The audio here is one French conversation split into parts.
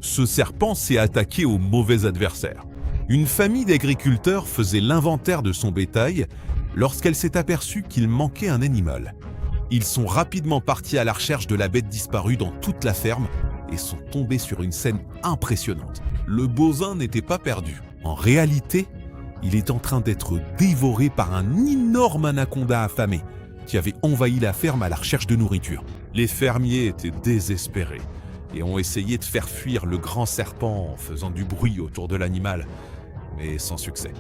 Ce serpent s'est attaqué au mauvais adversaire. Une famille d'agriculteurs faisait l'inventaire de son bétail lorsqu'elle s'est aperçue qu'il manquait un animal. Ils sont rapidement partis à la recherche de la bête disparue dans toute la ferme et sont tombés sur une scène impressionnante. Le bovin n'était pas perdu. En réalité, il est en train d'être dévoré par un énorme anaconda affamé qui avait envahi la ferme à la recherche de nourriture. Les fermiers étaient désespérés et ont essayé de faire fuir le grand serpent en faisant du bruit autour de l'animal, mais sans succès.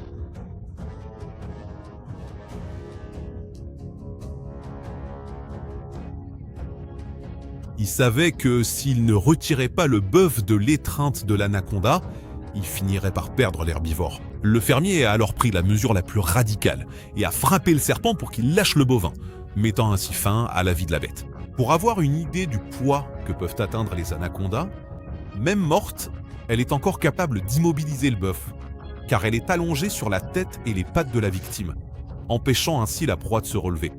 Ils savaient que s'ils ne retiraient pas le bœuf de l'étreinte de l'anaconda, ils finiraient par perdre l'herbivore. Le fermier a alors pris la mesure la plus radicale et a frappé le serpent pour qu'il lâche le bovin, mettant ainsi fin à la vie de la bête. Pour avoir une idée du poids que peuvent atteindre les anacondas, même morte, elle est encore capable d'immobiliser le bœuf, car elle est allongée sur la tête et les pattes de la victime, empêchant ainsi la proie de se relever.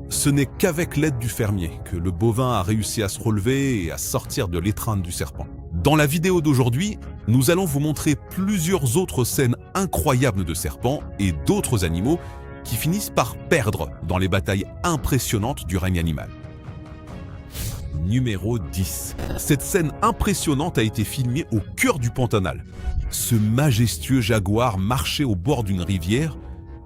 Ce n'est qu'avec l'aide du fermier que le bovin a réussi à se relever et à sortir de l'étreinte du serpent. Dans la vidéo d'aujourd'hui, nous allons vous montrer plusieurs autres scènes incroyables de serpents et d'autres animaux qui finissent par perdre dans les batailles impressionnantes du règne animal. Numéro 10. Cette scène impressionnante a été filmée au cœur du Pantanal. Ce majestueux jaguar marchait au bord d'une rivière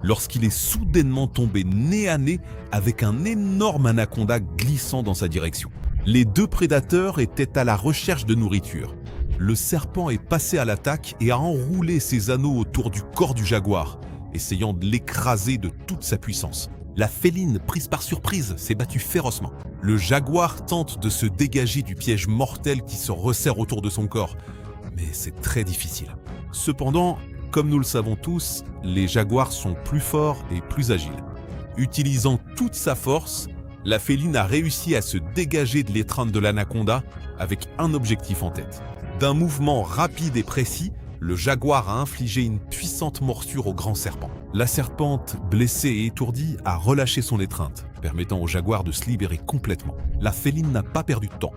lorsqu'il est soudainement tombé nez à nez avec un énorme anaconda glissant dans sa direction. Les deux prédateurs étaient à la recherche de nourriture. Le serpent est passé à l'attaque et a enroulé ses anneaux autour du corps du jaguar, essayant de l'écraser de toute sa puissance. La féline, prise par surprise, s'est battue férocement. Le jaguar tente de se dégager du piège mortel qui se resserre autour de son corps, mais c'est très difficile. Cependant, comme nous le savons tous, les jaguars sont plus forts et plus agiles. Utilisant toute sa force, la féline a réussi à se dégager de l'étreinte de l'anaconda avec un objectif en tête. D'un mouvement rapide et précis, le jaguar a infligé une puissante morsure au grand serpent. La serpente, blessée et étourdie, a relâché son étreinte, permettant au jaguar de se libérer complètement. La féline n'a pas perdu de temps.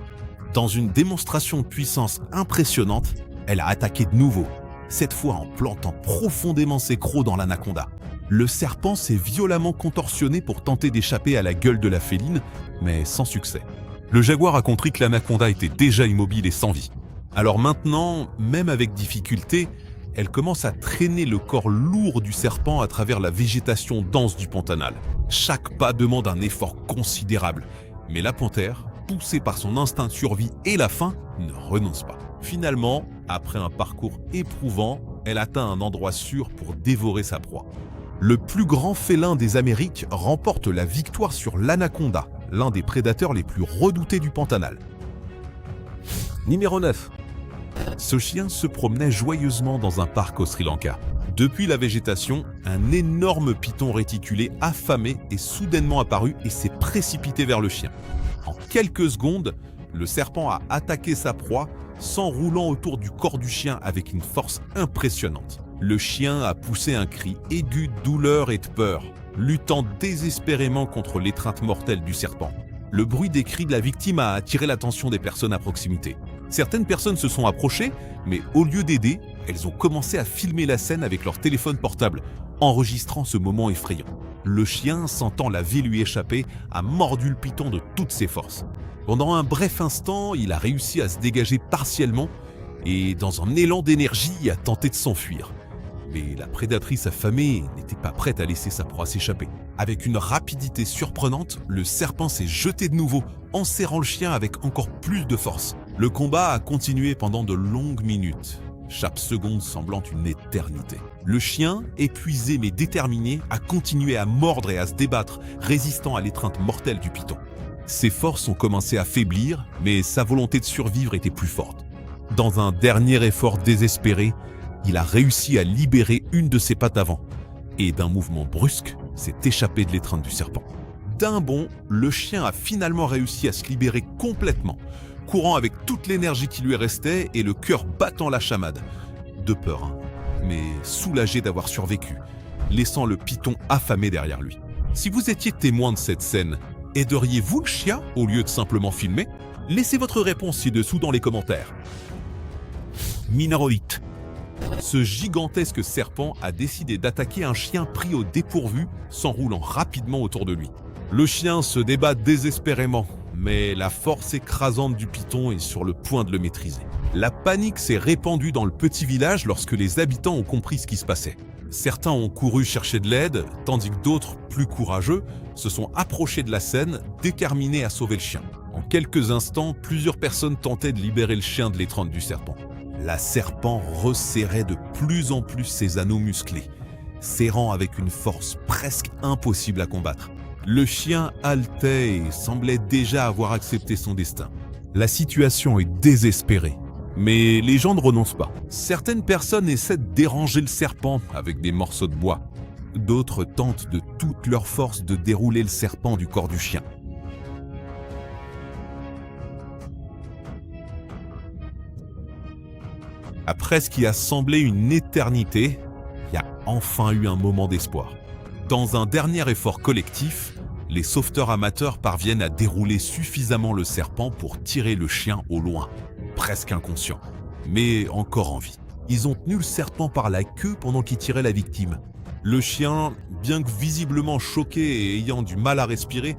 Dans une démonstration de puissance impressionnante, elle a attaqué de nouveau, cette fois en plantant profondément ses crocs dans l'anaconda. Le serpent s'est violemment contorsionné pour tenter d'échapper à la gueule de la féline, mais sans succès. Le jaguar a compris que l'anaconda était déjà immobile et sans vie. Alors maintenant, même avec difficulté, elle commence à traîner le corps lourd du serpent à travers la végétation dense du Pantanal. Chaque pas demande un effort considérable, mais la panthère, poussée par son instinct de survie et la faim, ne renonce pas. Finalement, après un parcours éprouvant, elle atteint un endroit sûr pour dévorer sa proie. Le plus grand félin des Amériques remporte la victoire sur l'anaconda, l'un des prédateurs les plus redoutés du Pantanal. Numéro 9. Ce chien se promenait joyeusement dans un parc au Sri Lanka. Depuis la végétation, un énorme python réticulé affamé est soudainement apparu et s'est précipité vers le chien. En quelques secondes, le serpent a attaqué sa proie, s'enroulant autour du corps du chien avec une force impressionnante. Le chien a poussé un cri aigu de douleur et de peur, luttant désespérément contre l'étreinte mortelle du serpent. Le bruit des cris de la victime a attiré l'attention des personnes à proximité. Certaines personnes se sont approchées, mais au lieu d'aider, elles ont commencé à filmer la scène avec leur téléphone portable, enregistrant ce moment effrayant. Le chien, sentant la vie lui échapper, a mordu le python de toutes ses forces. Pendant un bref instant, il a réussi à se dégager partiellement et, dans un élan d'énergie, a tenté de s'enfuir. Mais la prédatrice affamée n'était pas prête à laisser sa proie s'échapper. Avec une rapidité surprenante, le serpent s'est jeté de nouveau, enserrant le chien avec encore plus de force. Le combat a continué pendant de longues minutes, chaque seconde semblant une éternité. Le chien, épuisé mais déterminé, a continué à mordre et à se débattre, résistant à l'étreinte mortelle du python. Ses forces ont commencé à faiblir, mais sa volonté de survivre était plus forte. Dans un dernier effort désespéré, il a réussi à libérer une de ses pattes avant, et d'un mouvement brusque, s'est échappé de l'étreinte du serpent. D'un bond, le chien a finalement réussi à se libérer complètement, courant avec toute l'énergie qui lui restait et le cœur battant la chamade. De peur, hein, mais soulagé d'avoir survécu, laissant le python affamé derrière lui. Si vous étiez témoin de cette scène, aideriez-vous le chien au lieu de simplement filmer? Laissez votre réponse ci-dessous dans les commentaires. Mineroïte. Ce gigantesque serpent a décidé d'attaquer un chien pris au dépourvu, s'enroulant rapidement autour de lui. Le chien se débat désespérément, mais la force écrasante du python est sur le point de le maîtriser. La panique s'est répandue dans le petit village lorsque les habitants ont compris ce qui se passait. Certains ont couru chercher de l'aide, tandis que d'autres, plus courageux, se sont approchés de la scène, déterminés à sauver le chien. En quelques instants, plusieurs personnes tentaient de libérer le chien de l'étreinte du serpent. La serpent resserrait de plus en plus ses anneaux musclés, serrant avec une force presque impossible à combattre. Le chien haletait et semblait déjà avoir accepté son destin. La situation est désespérée, mais les gens ne renoncent pas. Certaines personnes essaient de déranger le serpent avec des morceaux de bois. D'autres tentent de toute leur force de dérouler le serpent du corps du chien. Après ce qui a semblé une éternité, il y a enfin eu un moment d'espoir. Dans un dernier effort collectif, les sauveteurs amateurs parviennent à dérouler suffisamment le serpent pour tirer le chien au loin, presque inconscient, mais encore en vie. Ils ont tenu le serpent par la queue pendant qu'il tirait la victime. Le chien, bien que visiblement choqué et ayant du mal à respirer,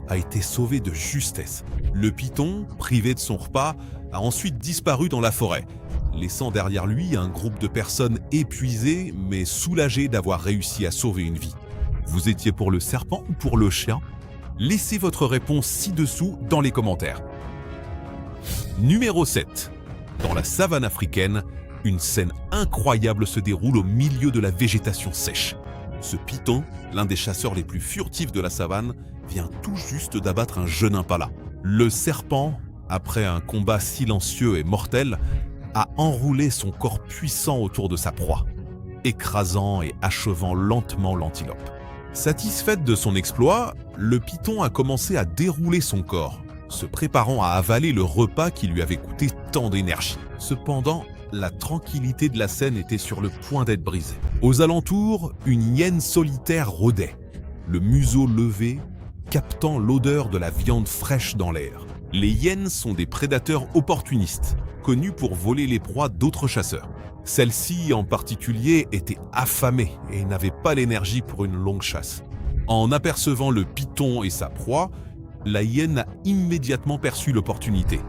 a été sauvé de justesse. Le python, privé de son repas, a ensuite disparu dans la forêt, laissant derrière lui un groupe de personnes épuisées mais soulagées d'avoir réussi à sauver une vie. Vous étiez pour le serpent ou pour le chien? Laissez votre réponse ci-dessous dans les commentaires. Numéro 7. Dans la savane africaine, une scène incroyable se déroule au milieu de la végétation sèche. Ce python, l'un des chasseurs les plus furtifs de la savane, vient tout juste d'abattre un jeune impala. Le serpent, après un combat silencieux et mortel, a enroulé son corps puissant autour de sa proie, écrasant et achevant lentement l'antilope. Satisfaite de son exploit, le python a commencé à dérouler son corps, se préparant à avaler le repas qui lui avait coûté tant d'énergie. Cependant, la tranquillité de la scène était sur le point d'être brisée. Aux alentours, une hyène solitaire rôdait, le museau levé, captant l'odeur de la viande fraîche dans l'air. Les hyènes sont des prédateurs opportunistes, connus pour voler les proies d'autres chasseurs. Celle-ci en particulier était affamée et n'avait pas l'énergie pour une longue chasse. En apercevant le python et sa proie, la hyène a immédiatement perçu l'opportunité,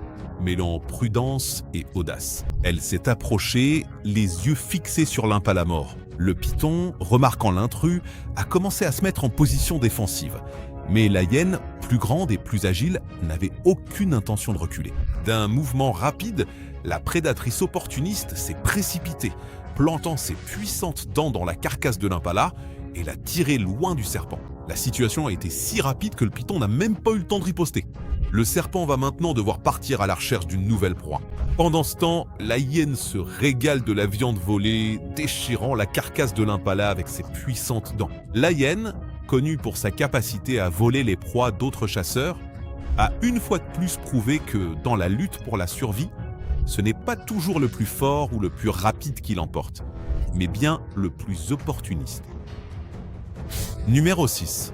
mêlant prudence et audace. Elle s'est approchée, les yeux fixés sur l'impala mort. Le python, remarquant l'intrus, a commencé à se mettre en position défensive. Mais la hyène, plus grande et plus agile, n'avait aucune intention de reculer. D'un mouvement rapide, la prédatrice opportuniste s'est précipitée, plantant ses puissantes dents dans la carcasse de l'impala et l'a tiré loin du serpent. La situation a été si rapide que le python n'a même pas eu le temps de riposter. Le serpent va maintenant devoir partir à la recherche d'une nouvelle proie. Pendant ce temps, la hyène se régale de la viande volée, déchirant la carcasse de l'impala avec ses puissantes dents. La hyène, connue pour sa capacité à voler les proies d'autres chasseurs, a une fois de plus prouvé que, dans la lutte pour la survie, ce n'est pas toujours le plus fort ou le plus rapide qui l'emporte, mais bien le plus opportuniste. Numéro 6.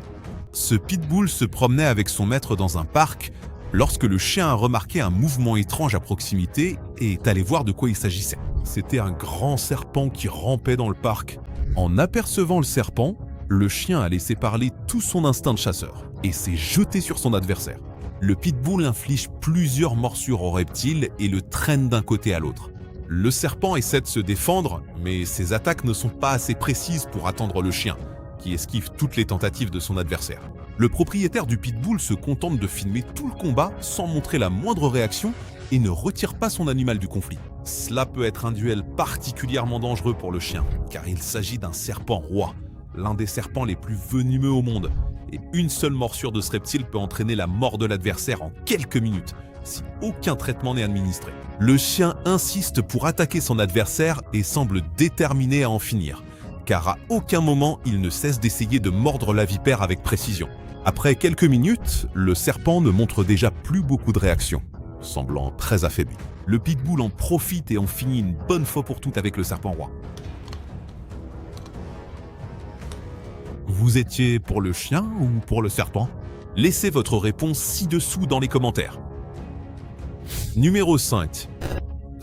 Ce pitbull se promenait avec son maître dans un parc lorsque le chien a remarqué un mouvement étrange à proximité et est allé voir de quoi il s'agissait. C'était un grand serpent qui rampait dans le parc. En apercevant le serpent, le chien a laissé parler tout son instinct de chasseur et s'est jeté sur son adversaire. Le pitbull inflige plusieurs morsures au reptile et le traîne d'un côté à l'autre. Le serpent essaie de se défendre, mais ses attaques ne sont pas assez précises pour attendre le chien, qui esquive toutes les tentatives de son adversaire. Le propriétaire du pitbull se contente de filmer tout le combat sans montrer la moindre réaction et ne retire pas son animal du conflit. Cela peut être un duel particulièrement dangereux pour le chien, car il s'agit d'un serpent roi, l'un des serpents les plus venimeux au monde, et une seule morsure de ce reptile peut entraîner la mort de l'adversaire en quelques minutes, si aucun traitement n'est administré. Le chien insiste pour attaquer son adversaire et semble déterminé à en finir, car à aucun moment il ne cesse d'essayer de mordre la vipère avec précision. Après quelques minutes, le serpent ne montre déjà plus beaucoup de réaction, semblant très affaibli. Le pitbull en profite et en finit une bonne fois pour toutes avec le serpent roi. Vous étiez pour le chien ou pour le serpent? Laissez votre réponse ci-dessous dans les commentaires. Numéro 5.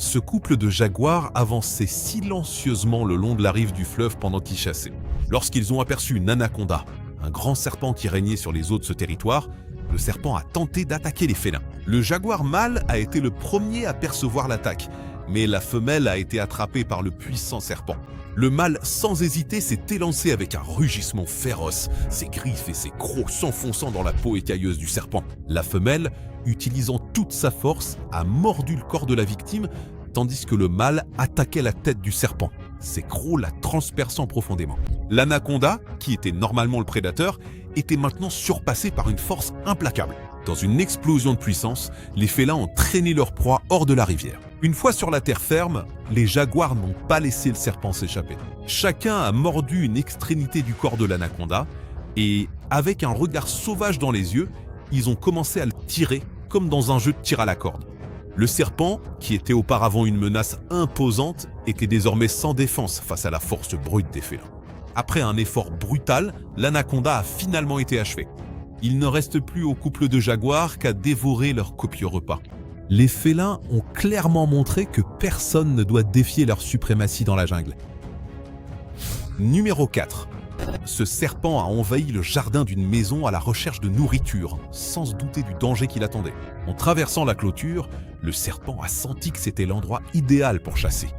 Ce couple de jaguars avançait silencieusement le long de la rive du fleuve pendant qu'ils chassaient. Lorsqu'ils ont aperçu une anaconda, un grand serpent qui régnait sur les eaux de ce territoire, le serpent a tenté d'attaquer les félins. Le jaguar mâle a été le premier à percevoir l'attaque, mais la femelle a été attrapée par le puissant serpent. Le mâle, sans hésiter, s'est élancé avec un rugissement féroce, ses griffes et ses crocs s'enfonçant dans la peau écailleuse du serpent. La femelle, utilisant toute sa force, a mordu le corps de la victime, tandis que le mâle attaquait la tête du serpent, ses crocs la transperçant profondément. L'anaconda, qui était normalement le prédateur, était maintenant surpassé par une force implacable. Dans une explosion de puissance, les félins ont traîné leur proie hors de la rivière. Une fois sur la terre ferme, les jaguars n'ont pas laissé le serpent s'échapper. Chacun a mordu une extrémité du corps de l'anaconda et, avec un regard sauvage dans les yeux, ils ont commencé à le tirer comme dans un jeu de tir à la corde. Le serpent, qui était auparavant une menace imposante, était désormais sans défense face à la force brute des félins. Après un effort brutal, l'anaconda a finalement été achevé. Il ne reste plus au couple de jaguars qu'à dévorer leur copieux repas. Les félins ont clairement montré que personne ne doit défier leur suprématie dans la jungle. Numéro 4. Ce serpent a envahi le jardin d'une maison à la recherche de nourriture, sans se douter du danger qui l'attendait. En traversant la clôture, le serpent a senti que c'était l'endroit idéal pour chasser.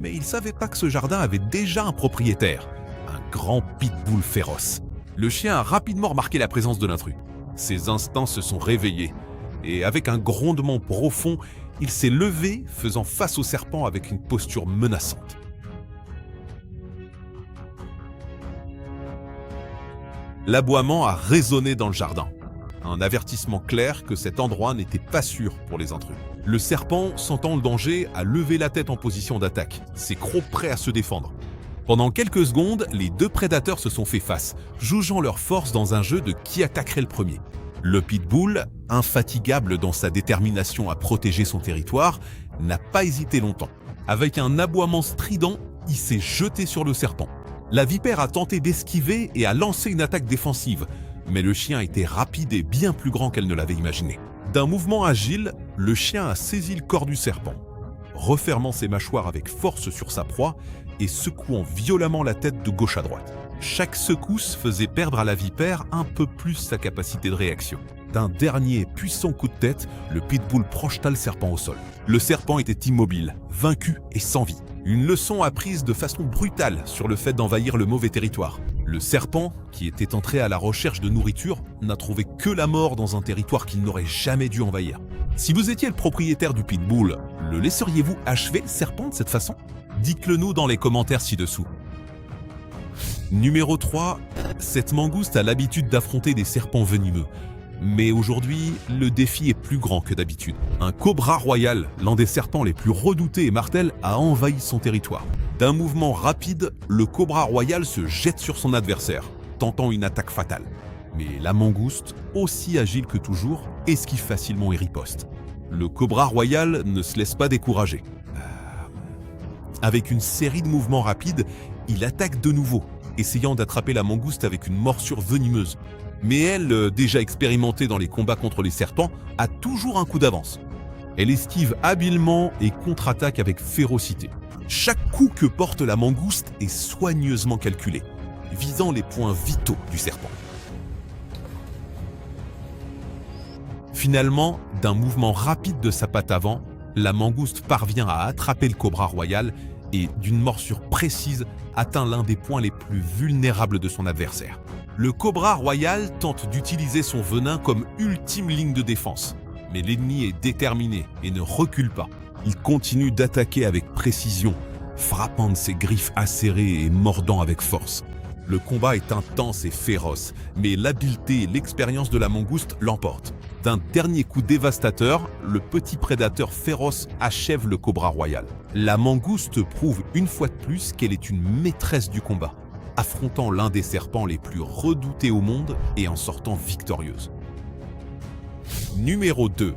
Mais il ne savait pas que ce jardin avait déjà un propriétaire, un grand pitbull féroce. Le chien a rapidement remarqué la présence de l'intrus. Ses instincts se sont réveillés, et avec un grondement profond, il s'est levé, faisant face au serpent avec une posture menaçante. L'aboiement a résonné dans le jardin, un avertissement clair que cet endroit n'était pas sûr pour les intrus. Le serpent, sentant le danger, a levé la tête en position d'attaque, ses crocs prêts à se défendre. Pendant quelques secondes, les deux prédateurs se sont fait face, jaugeant leur force dans un jeu de qui attaquerait le premier. Le pitbull, infatigable dans sa détermination à protéger son territoire, n'a pas hésité longtemps. Avec un aboiement strident, il s'est jeté sur le serpent. La vipère a tenté d'esquiver et a lancé une attaque défensive, mais le chien était rapide et bien plus grand qu'elle ne l'avait imaginé. D'un mouvement agile, le chien a saisi le corps du serpent, refermant ses mâchoires avec force sur sa proie et secouant violemment la tête de gauche à droite. Chaque secousse faisait perdre à la vipère un peu plus sa capacité de réaction. D'un dernier puissant coup de tête, le pitbull projeta le serpent au sol. Le serpent était immobile, vaincu et sans vie. Une leçon apprise de façon brutale sur le fait d'envahir le mauvais territoire. Le serpent, qui était entré à la recherche de nourriture, n'a trouvé que la mort dans un territoire qu'il n'aurait jamais dû envahir. Si vous étiez le propriétaire du pitbull, le laisseriez-vous achever le serpent de cette façon? Dites-le nous dans les commentaires ci-dessous. Numéro 3. Cette mangouste a l'habitude d'affronter des serpents venimeux. Mais aujourd'hui, le défi est plus grand que d'habitude. Un cobra royal, l'un des serpents les plus redoutés et mortels, a envahi son territoire. D'un mouvement rapide, le cobra royal se jette sur son adversaire, tentant une attaque fatale. Mais la mangouste, aussi agile que toujours, esquive facilement et riposte. Le cobra royal ne se laisse pas décourager. Avec une série de mouvements rapides, il attaque de nouveau, essayant d'attraper la mangouste avec une morsure venimeuse. Mais elle, déjà expérimentée dans les combats contre les serpents, a toujours un coup d'avance. Elle esquive habilement et contre-attaque avec férocité. Chaque coup que porte la mangouste est soigneusement calculé, visant les points vitaux du serpent. Finalement, d'un mouvement rapide de sa patte avant, la mangouste parvient à attraper le cobra royal et, d'une morsure précise, atteint l'un des points les plus vulnérables de son adversaire. Le cobra royal tente d'utiliser son venin comme ultime ligne de défense, mais l'ennemi est déterminé et ne recule pas. Il continue d'attaquer avec précision, frappant de ses griffes acérées et mordant avec force. Le combat est intense et féroce, mais l'habileté et l'expérience de la mangouste l'emportent. D'un dernier coup dévastateur, le petit prédateur féroce achève le cobra royal. La mangouste prouve une fois de plus qu'elle est une maîtresse du combat, affrontant l'un des serpents les plus redoutés au monde et en sortant victorieuse. Numéro 2.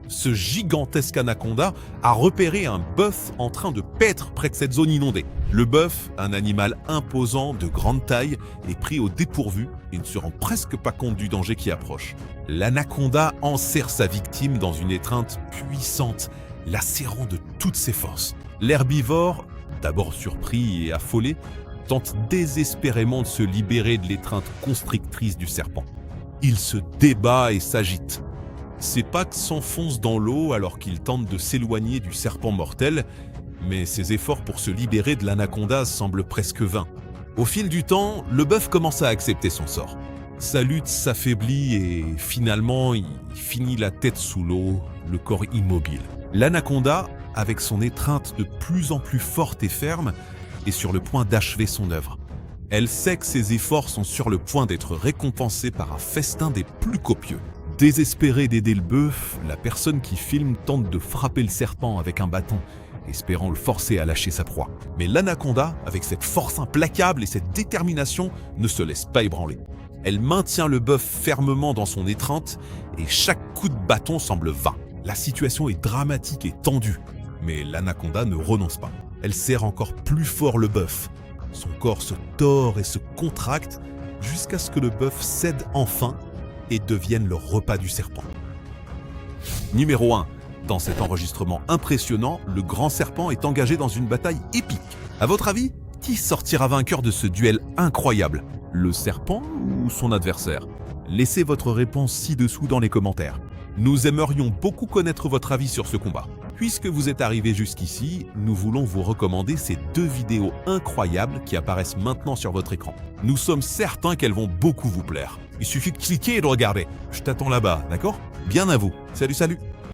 Ce gigantesque anaconda a repéré un bœuf en train de paître près de cette zone inondée. Le bœuf, un animal imposant de grande taille, est pris au dépourvu et ne se rend presque pas compte du danger qui approche. L'anaconda enserre sa victime dans une étreinte puissante, la serrant de toutes ses forces. L'herbivore, d'abord surpris et affolé, tente désespérément de se libérer de l'étreinte constrictrice du serpent. Il se débat et s'agite. Ses pattes s'enfoncent dans l'eau alors qu'il tente de s'éloigner du serpent mortel, mais ses efforts pour se libérer de l'anaconda semblent presque vains. Au fil du temps, le bœuf commence à accepter son sort. Sa lutte s'affaiblit et finalement, il finit la tête sous l'eau, le corps immobile. L'anaconda, avec son étreinte de plus en plus forte et ferme, est sur le point d'achever son œuvre. Elle sait que ses efforts sont sur le point d'être récompensés par un festin des plus copieux. Désespérée d'aider le bœuf, la personne qui filme tente de frapper le serpent avec un bâton, espérant le forcer à lâcher sa proie. Mais l'anaconda, avec cette force implacable et cette détermination, ne se laisse pas ébranler. Elle maintient le bœuf fermement dans son étreinte et chaque coup de bâton semble vain. La situation est dramatique et tendue, mais l'anaconda ne renonce pas. Elle serre encore plus fort le bœuf. Son corps se tord et se contracte jusqu'à ce que le bœuf cède enfin et devienne le repas du serpent. Numéro 1. Dans cet enregistrement impressionnant, le grand serpent est engagé dans une bataille épique. À votre avis, qui sortira vainqueur de ce duel incroyable? Le serpent ou son adversaire? Laissez votre réponse ci-dessous dans les commentaires. Nous aimerions beaucoup connaître votre avis sur ce combat. Puisque vous êtes arrivé jusqu'ici, nous voulons vous recommander ces 2 vidéos incroyables qui apparaissent maintenant sur votre écran. Nous sommes certains qu'elles vont beaucoup vous plaire. Il suffit de cliquer et de regarder. Je t'attends là-bas, d'accord? Bien à vous. Salut, salut!